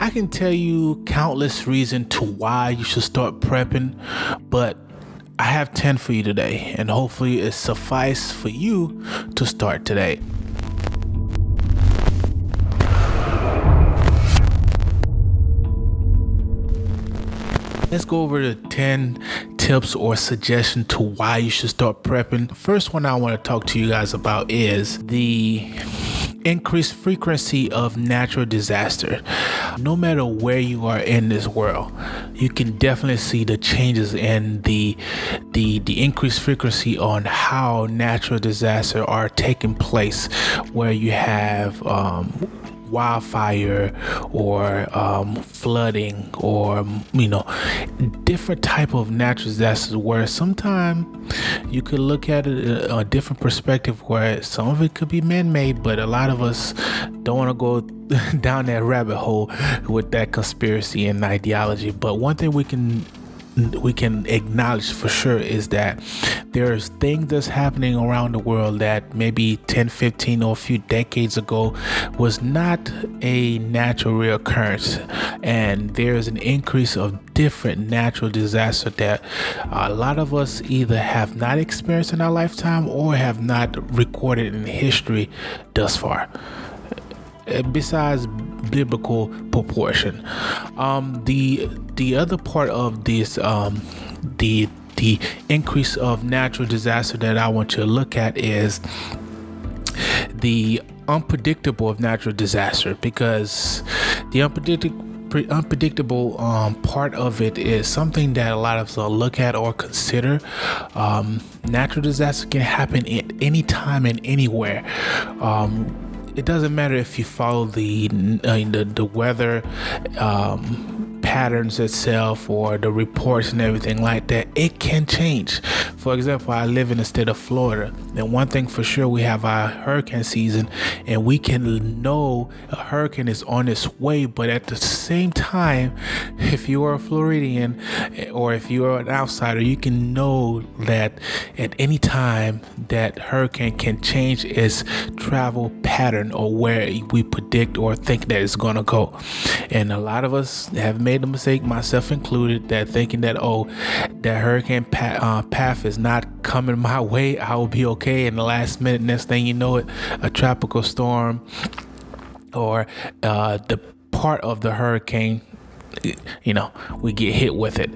I can tell you countless reasons to why you should start prepping, but I have 10 for you today, and hopefully it suffice for you to start today. Let's go over the 10 tips or suggestions to why you should start prepping. The first one I want to talk to you guys about is the increased frequency of natural disaster. No matter where you are in this world, you can definitely see the changes in the increased frequency on how natural disasters are taking place, where you have wildfire or flooding or different type of natural disasters, where sometimes you could look at it a different perspective, where some of it could be man-made, but a lot of us don't want to go down that rabbit hole with that conspiracy and ideology. But one thing we can acknowledge for sure is that there's things that's happening around the world that maybe 10, 15 or a few decades ago was not a natural reoccurrence, and there's an increase of different natural disasters that a lot of us either have not experienced in our lifetime or have not recorded in history thus far, besides biblical proportion. The other part of this, the increase of natural disaster that I want you to look at is the unpredictable of natural disaster, because the unpredictable part of it is something that a lot of us look at or consider. Natural disaster can happen at any time and anywhere. It doesn't matter if you follow the weather patterns itself or the reports and everything like that. It can change. For example, I live in the state of Florida, and one thing for sure, we have our hurricane season, and we can know a hurricane is on its way. But at the same time, if you are a Floridian or if you are an outsider, you can know that at any time that hurricane can change its travel pattern or where we predict or think that it's going to go. And a lot of us have made the mistake, myself included, that thinking that that hurricane path is not coming my way, I will be okay. In the last minute, next thing you know it, a tropical storm or the part of the hurricane, we get hit with it,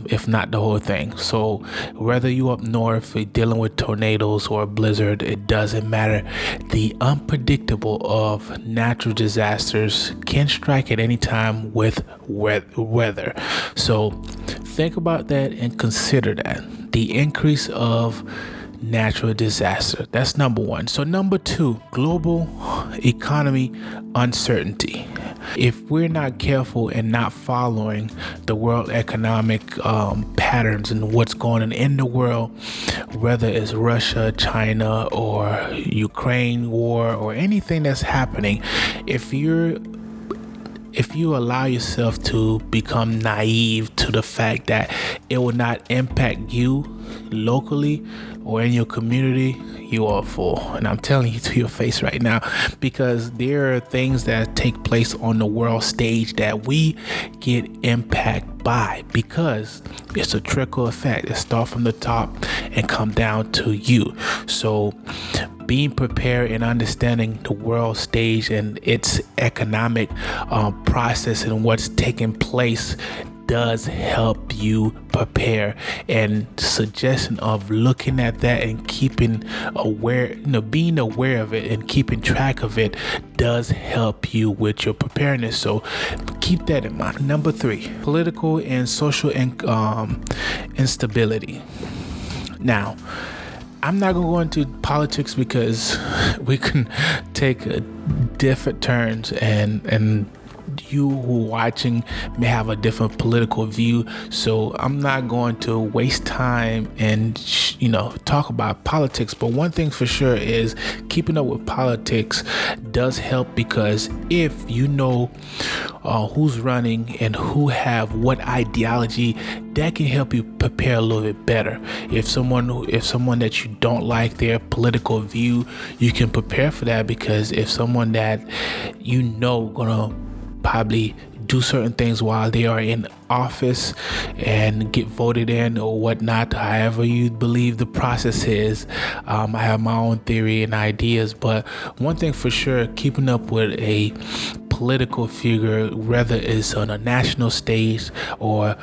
if not the whole thing. So whether you up north dealing with tornadoes or a blizzard, it doesn't matter. The unpredictable of natural disasters can strike at any time with weather. So think about that and consider that. The increase of natural disaster. That's number one. So number two, global economy uncertainty. If we're not careful and not following the world economic patterns and what's going on in the world, whether it's Russia, China, or Ukraine war, or anything that's happening, if you allow yourself to become naive to the fact that it will not impact you locally or in your community, you are a fool. And I'm telling you to your face right now, because there are things that take place on the world stage that we get impacted by, because it's a trickle effect. It starts from the top and come down to you. So being prepared and understanding the world stage and its economic process and what's taking place does help you prepare. And suggestion of looking at that and keeping aware, being aware of it and keeping track of it does help you with your preparedness. So keep that in mind. Number three, political and social instability. Now, I'm not going to go into politics because we can take different turns, and you who are watching may have a different political view. So I'm not going to waste time and talk about politics. But one thing for sure is keeping up with politics does help, because if you know who's running and who have what ideology, that can help you prepare a little bit better. If someone that you don't like their political view, you can prepare for that, because if someone that gonna probably do certain things while they are in office and get voted in or whatnot, however you believe the process is. I have my own theory and ideas, but one thing for sure, keeping up with a political figure, whether it's on a national stage or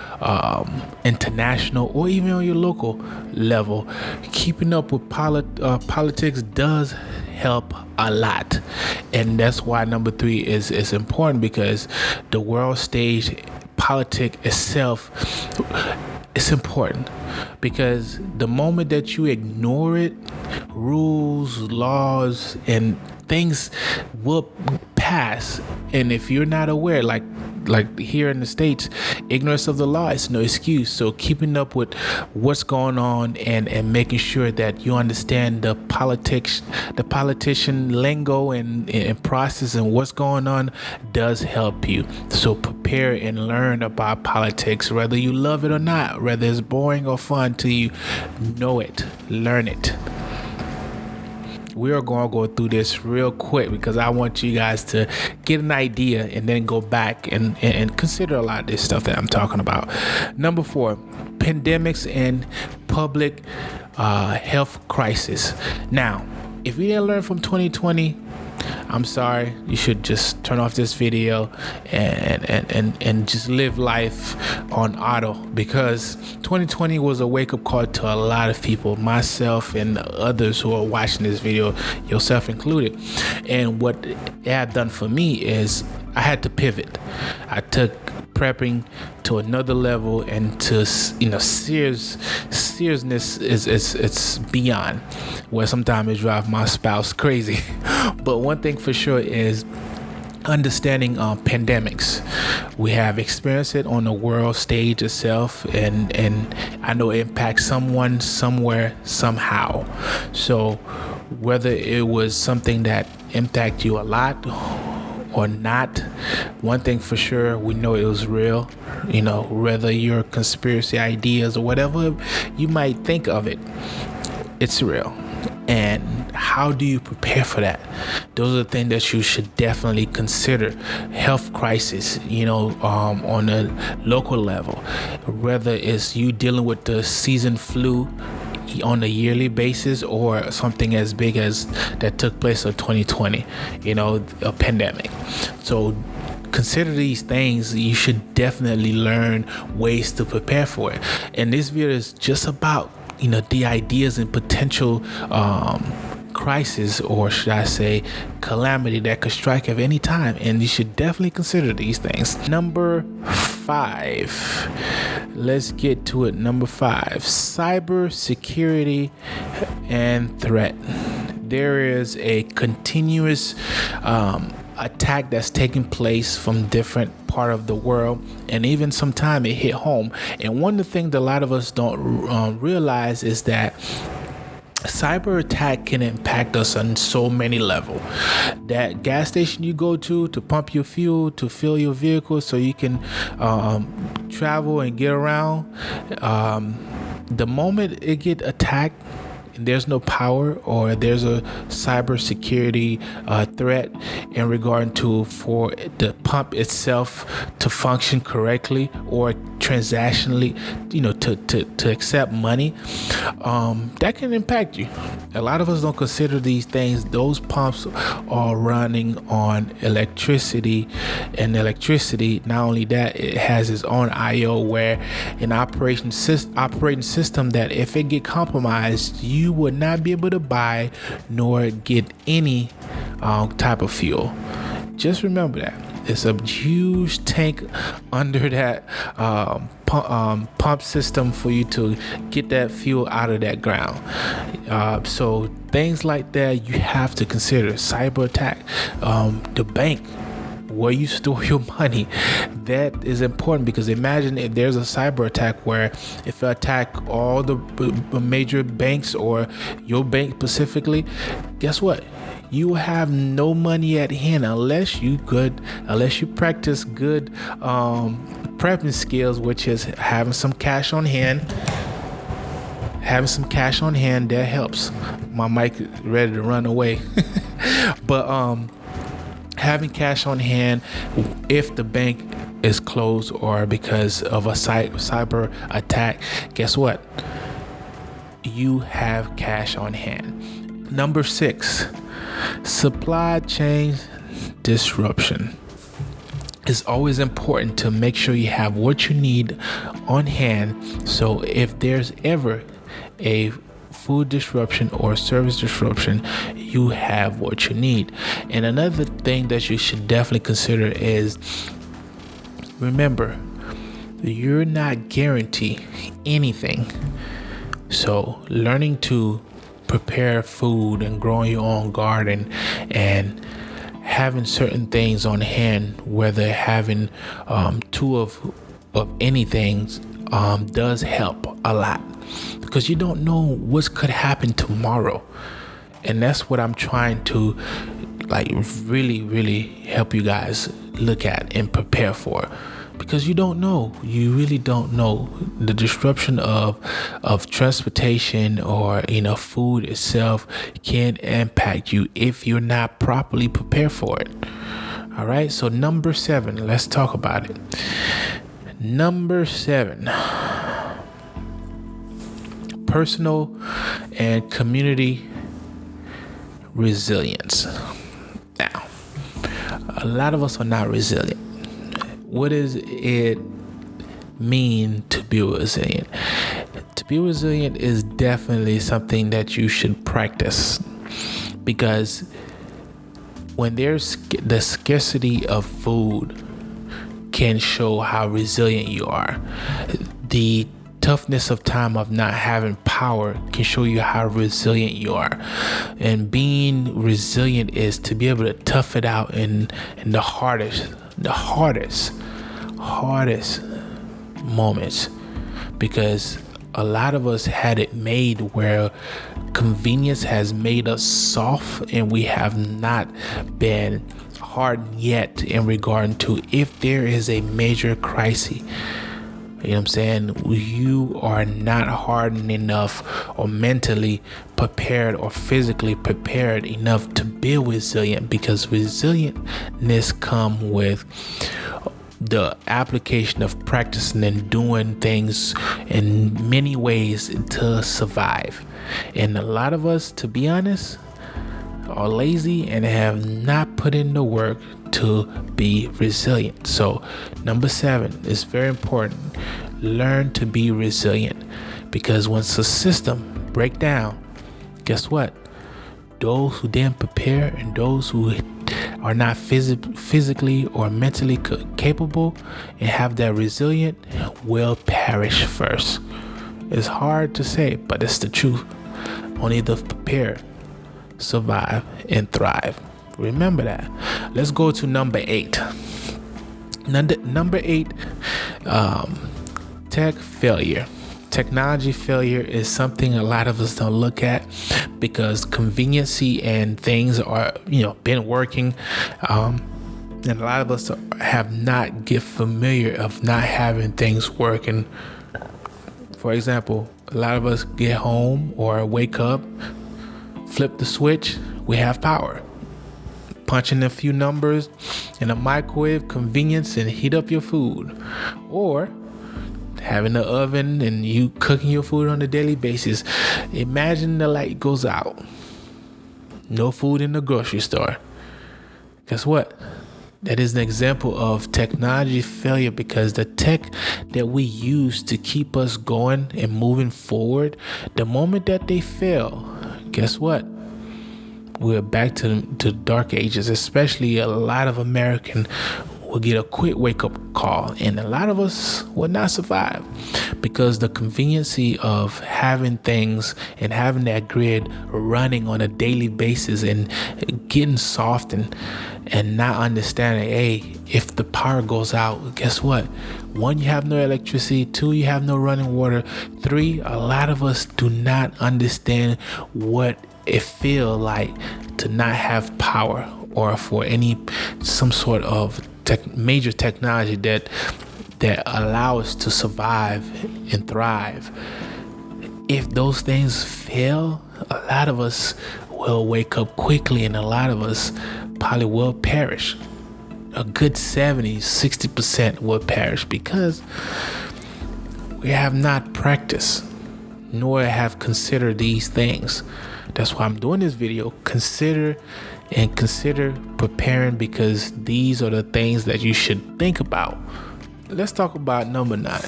international or even on your local level, keeping up with politics does help a lot. And that's why number 3 is important, because the world stage, politics itself, is important, because the moment that you ignore it, rules, laws, and things will pass. And if you're not aware, like here in the States, ignorance of the law is no excuse. So keeping up with what's going on and making sure that you understand the politician lingo and process and what's going on does help you. So prepare and learn about politics, whether you love it or not, whether it's boring or fun to you. Know it, learn it. We are going to go through this real quick because I want you guys to get an idea and then go back and consider a lot of this stuff that I'm talking about. Number 4, pandemics and public health crisis. Now, if you didn't learn from 2020, I'm sorry, you should just turn off this video and just live life on auto, because 2020 was a wake-up call to a lot of people, myself and others who are watching this video, yourself included. And what it had done for me is I had to pivot. I took prepping to another level, and to seriousness is it's beyond where sometimes it drives my spouse crazy. But one thing for sure is understanding pandemics. We have experienced it on the world stage itself, and I know it impacts someone somewhere somehow. So whether it was something that impacted you a lot or not, one thing for sure, we know it was real. Whether your conspiracy ideas or whatever you might think of it, it's real. And how do you prepare for that? Those are the things that you should definitely consider. Health crisis, on a local level, whether it's you dealing with the season flu on a yearly basis, or something as big as that took place in 2020, a pandemic. So consider these things. You should definitely learn ways to prepare for it. And this video is just about the ideas and potential crisis, or should I say calamity, that could strike at any time, and you should definitely consider these things. Number 5, let's get to it. Number 5, cyber security and threat. There is a continuous attack that's taking place from different part of the world, and even sometime it hit home. And one of the things that a lot of us don't realize is that cyber attack can impact us on so many levels. That gas station you go to pump your fuel, to fill your vehicle so you can travel and get around, the moment it get attacked, there's no power, or there's a cybersecurity threat in regard to for the pump itself to function correctly, or transactionally, to accept money, that can impact you. A lot of us don't consider these things. Those pumps are running on electricity, and electricity, not only that, it has its own I/O, where an operating system that if it get compromised, you would not be able to buy nor get any type of fuel. Just remember that. It's a huge tank under that pump system for you to get that fuel out of that ground. So things like that you have to consider. Cyber attack, the bank, where you store your money, that is important, because imagine if there's a cyber attack where if you attack all the major banks, or your bank specifically, guess what? You have no money at hand unless you practice good prepping skills, which is having some cash on hand. Having some cash on hand, that helps. My mic is ready to run away. But having cash on hand if the bank is closed or because of a cyber attack, guess what? You have cash on hand. Number 6, supply chain disruption. It's always important to make sure you have what you need on hand, so if there's ever a food disruption or service disruption, you have what you need. And another thing that you should definitely consider is, remember, you're not guaranteed anything. So learning to prepare food and growing your own garden and having certain things on hand, whether having two of anything, does help a lot, because you don't know what could happen tomorrow. And that's what I'm trying to really help you guys look at and prepare for, because you really don't know the disruption of transportation or food itself can impact you if you're not properly prepared for it. All right, so number 7, let's talk about it. Number 7, personal and community resilience. Now, a lot of us are not resilient. What does it mean to be resilient? To be resilient is definitely something that you should practice, because when there's the scarcity of food can show how resilient you are. The toughness of time of not having power can show you how resilient you are. And being resilient is to be able to tough it out in the hardest moments, because a lot of us had it made where convenience has made us soft, and we have not been hardened yet in regard to if there is a major crisis. You know what I'm saying? You are not hardened enough or mentally prepared or physically prepared enough to be resilient, because resilientness comes with the application of practicing and doing things in many ways to survive. And a lot of us, to be honest, are lazy and have not put in the work to be resilient. So number 7 is very important. Learn to be resilient, because once the system break down, guess what? Those who didn't prepare and those who are not physically or mentally capable and have that resilient will perish first. It's hard to say, but it's the truth. Only the prepared survive and thrive. Remember that. Let's go to number 8. Number 8, tech failure. Technology failure is something a lot of us don't look at, because conveniency and things are, been working. And a lot of us have not get familiar of not having things working. For example, a lot of us get home or wake up, flip the switch, we have power. Punching a few numbers in a microwave, convenience, and heat up your food. Or having the oven and you cooking your food on a daily basis. Imagine the light goes out. No food in the grocery store. Guess what? That is an example of technology failure, because the tech that we use to keep us going and moving forward, the moment that they fail, guess what? We're back to dark ages. Especially a lot of Americans will get a quick wake-up call, and a lot of us will not survive, because the conveniency of having things and having that grid running on a daily basis and getting soft and not understanding, hey, if the power goes out, guess what? 1, you have no electricity. 2, you have no running water. 3, a lot of us do not understand what it feel like to not have power, or for some sort of major technology that allow us to survive and thrive. If those things fail, a lot of us will wake up quickly, and a lot of us probably will perish. A good 70-60% will perish because we have not practiced nor have considered these things. That's why I'm doing this video. Consider preparing, because these are the things that you should think about. Let's talk about number 9.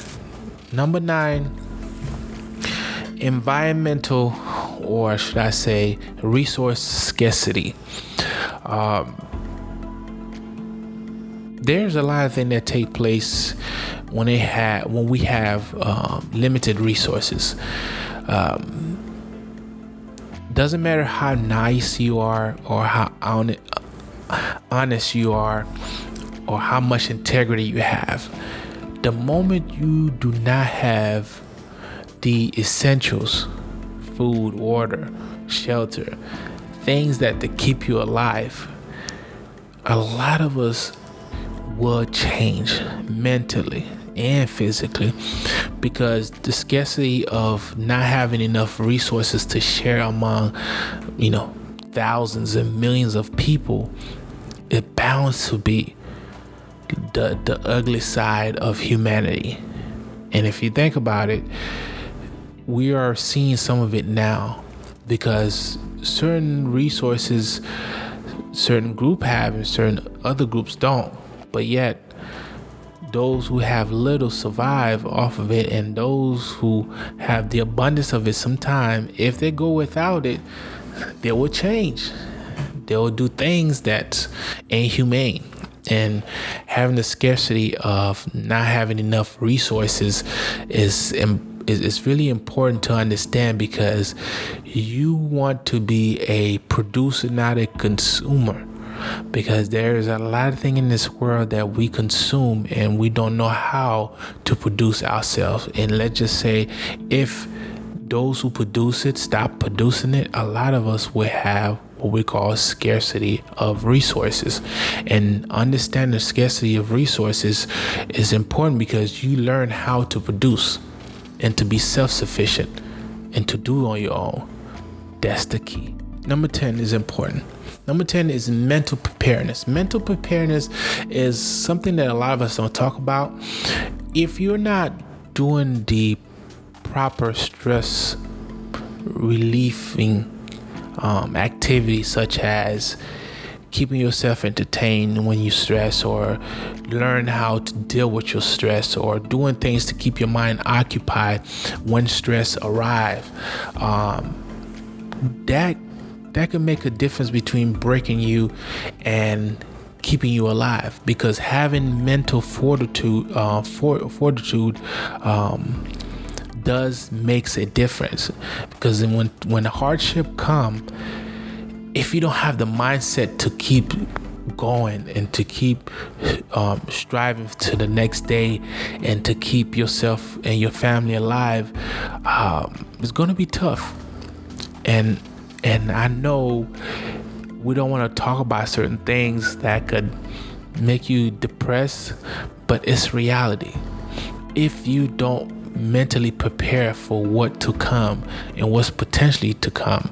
Number 9, environmental, or should I say resource scarcity. There's a lot of things that take place when we have limited resources. Doesn't matter how nice you are, or how honest you are, or how much integrity you have. The moment you do not have the essentials, food, water, shelter, things that to keep you alive, a lot of us will change mentally and physically, because the scarcity of not having enough resources to share among, thousands and millions of people, it bounds to be the ugly side of humanity. And if you think about it, we are seeing some of it now, because certain resources certain group have and certain other groups don't, but yet those who have little survive off of it, and those who have the abundance of it, sometime if they go without it, they will change. They will do things that ain't humane. And having the scarcity of not having enough resources is really important to understand, because you want to be a producer, not a consumer. Because there is a lot of things in this world that we consume and we don't know how to produce ourselves. And let's just say, if those who produce it stop producing it, a lot of us will have what we call scarcity of resources. And understanding the scarcity of resources is important, because you learn how to produce and to be self-sufficient and to do on your own. That's the key. Number 10 is important. Number 10 is mental preparedness. Mental preparedness is something that a lot of us don't talk about. If you're not doing the proper stress relieving activities, such as keeping yourself entertained when you stress, or learn how to deal with your stress, or doing things to keep your mind occupied when stress arrives, that can make a difference between breaking you and keeping you alive. Because having mental fortitude makes a difference. Because when the hardship come, if you don't have the mindset to keep going and to keep striving to the next day and to keep yourself and your family alive, it's going to be tough. And I know we don't want to talk about certain things that could make you depressed, but it's reality. If you don't mentally prepare for what to come and what's potentially to come,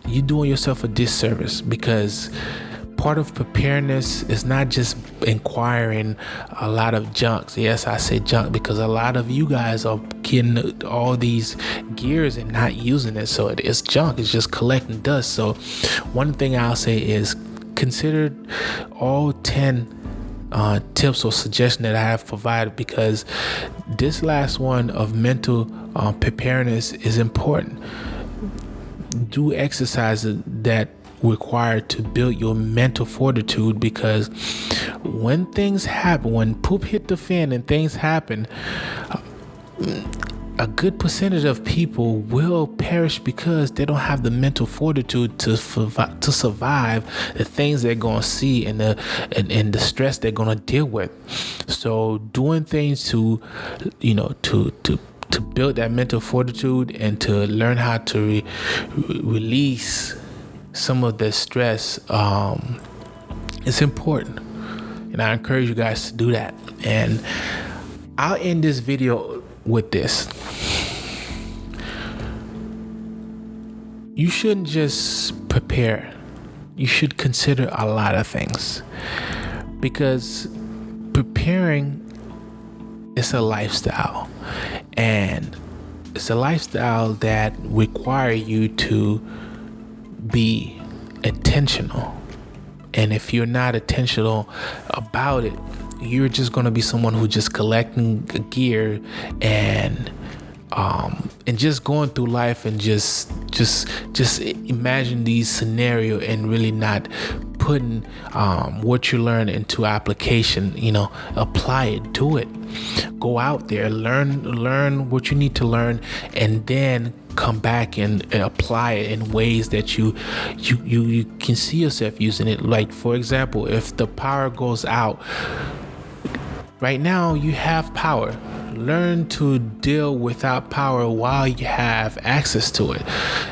you're doing yourself a disservice. Because part of preparedness is not just inquiring a lot of junks. Yes, I say junk because a lot of you guys are getting all these gears and not using it. So it's junk. It's just collecting dust. So one thing I'll say is consider all 10 tips or suggestions that I have provided, because this last one of mental preparedness is important. Do exercises that required to build your mental fortitude, because when things happen, when poop hit the fan and things happen, a good percentage of people will perish because they don't have the mental fortitude to survive the things they're going to see and the stress they're going to deal with. So doing things to build that mental fortitude and to learn how to release some of the stress, it's important. And I encourage you guys to do that. And I'll end this video with this. You shouldn't just prepare. should consider a lot of things, because preparing is a lifestyle, and it's a lifestyle that require you to be intentional. And if you're not intentional about it, you're just going to be someone who just collecting gear and just going through life and just imagine these scenario and really not putting what you learn into application. Apply it, do it, go out there, learn what you need to learn, and then come back and apply it in ways that you can see yourself using it. Like, for example, if the power goes out right now, you have power. Learn to deal without power while you have access to it.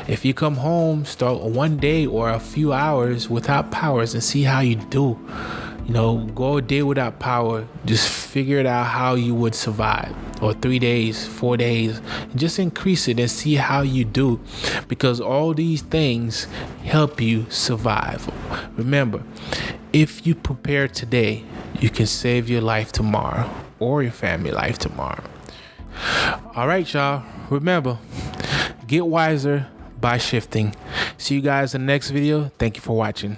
If you come home, start one day or a few hours without powers and see how you do. Go a day without power. Just figure it out how you would survive, or 3 days, 4 days. Just increase it and see how you do, because all these things help you survive. Remember, if you prepare today, you can save your life tomorrow, or your family life tomorrow. All right, y'all. Remember, get wiser by shifting. See you guys in the next video. Thank you for watching.